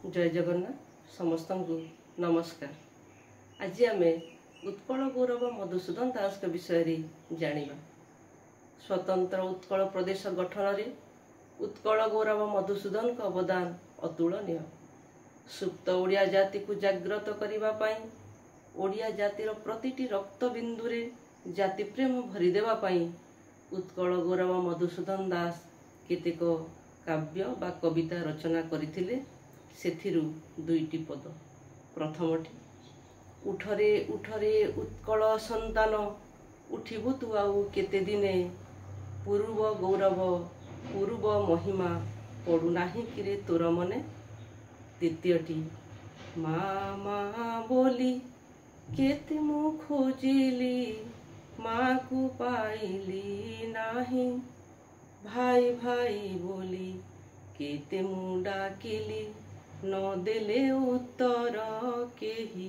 जय जगन्नाथ समस्त को नमस्कार। आज आम उत्कल गौरव मधुसूदन दास के विषय रे जानिबा। स्वतंत्र उत्कल प्रदेश गठन रे उत्कल गौरव मधुसूदन का अवदान अतुलनीय। सुप्त ओडिया जाति को जागृत करिबा पई ओडिया जातिर प्रतिटी रक्त बिंदु रे जाति प्रेम भरी देबा पई उत्कल गौरव मधुसूदन दास केतेक काव्य बा कविता रचना करथिले। सेथिरु दुईटी पद। प्रथमटी उठरे उठरे उत्कल संतान उठिबु तु आउ केते दिने पूर्व गौरव पूर्व महिमा पड़ु नाही किरे तोर मने। द्वितीयटी माँ माँ बोली केते मु खोजिली माँ को पाइली नाही। भाई भाई बोली केते मु डाकिली न देले उत्तर केही।